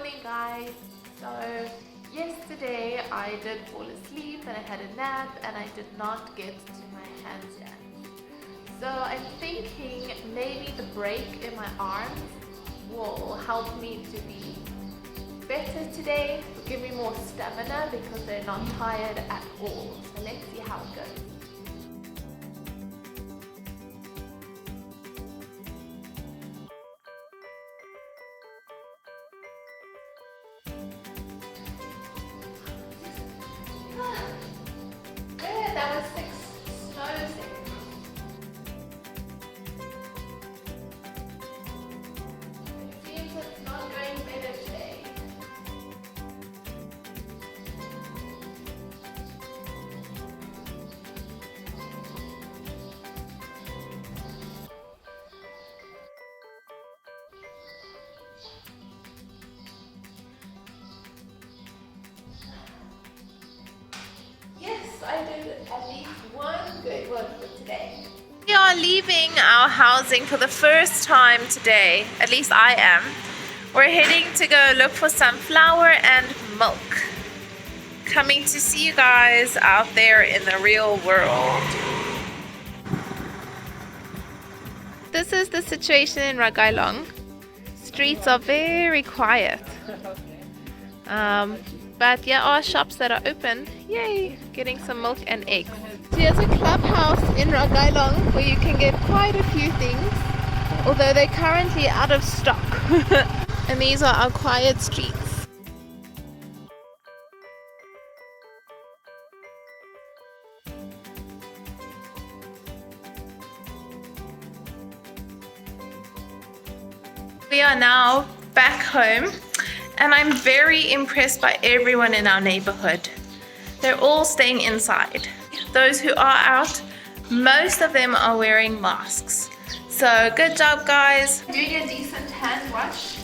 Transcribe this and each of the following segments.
morning, guys. So yesterday I did fall asleep and I had a nap and I did not get to my handstand. So I'm thinking maybe the break in my arms will help me to be better today, will give me more stamina because they're not tired at all. So let's see how it goes. Good, that was 6 slow seconds. It seems it's not going better today. Yes, I did at least one good one for today. We are leaving our housing for the first time today, at least I am. We're heading to go look for some flour and milk. Coming to see you guys out there in the real world. This is the situation in Ragailong. Streets are very quiet. But yeah, our shops that are open. Yay! Getting some milk and eggs. So here's a clubhouse in Ragailong where you can get quite a few things, although they're currently out of stock. And these are our quiet streets. We are now back home. And I'm very impressed by everyone in our neighborhood. They're all staying inside. Those who are out, most of them are wearing masks. So good job, guys. Doing a decent hand wash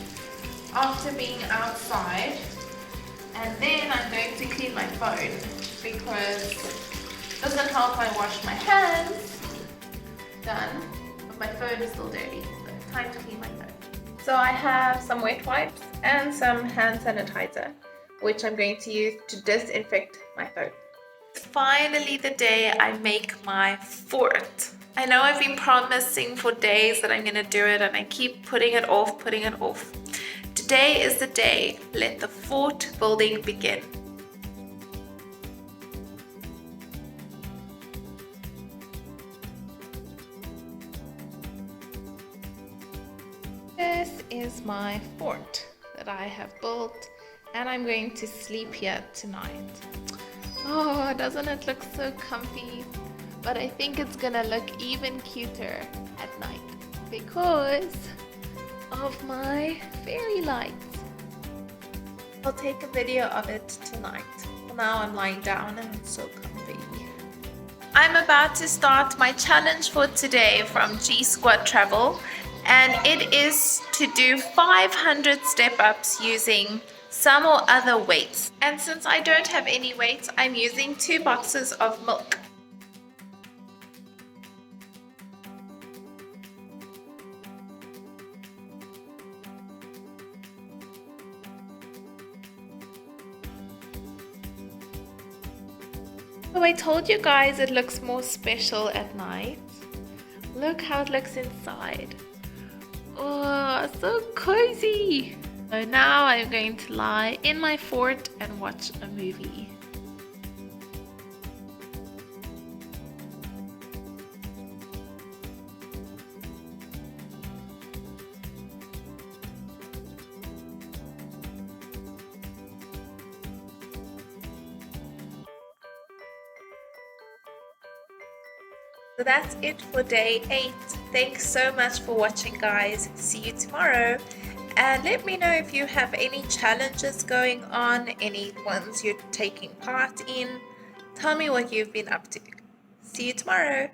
after being outside. And then I'm going to clean my phone because it doesn't help I wash my hands. Done. But my phone is still dirty. So time to clean my phone. So I have some wet wipes and some hand sanitizer, which I'm going to use to disinfect my phone. Finally the day I make my fort. I know I've been promising for days that I'm going to do it and I keep putting it off. Today is the day. Let the fort building begin. This is my fort that I have built and I'm going to sleep here tonight. Oh, doesn't it look so comfy? But I think it's gonna look even cuter at night because of my fairy lights. I'll take a video of it tonight. For now I'm lying down and it's so comfy. I'm about to start my challenge for today from G Squad Travel. And it is to do 500 step-ups using some or other weights. And since I don't have any weights, I'm using 2 boxes of milk. So I told you guys it looks more special at night. Look how it looks inside. Oh, so cozy! So now I'm going to lie in my fort and watch a movie. So that's it for day 8. Thanks so much for watching, guys. See you tomorrow. And let me know if you have any challenges going on, any ones you're taking part in. Tell me what you've been up to. See you tomorrow.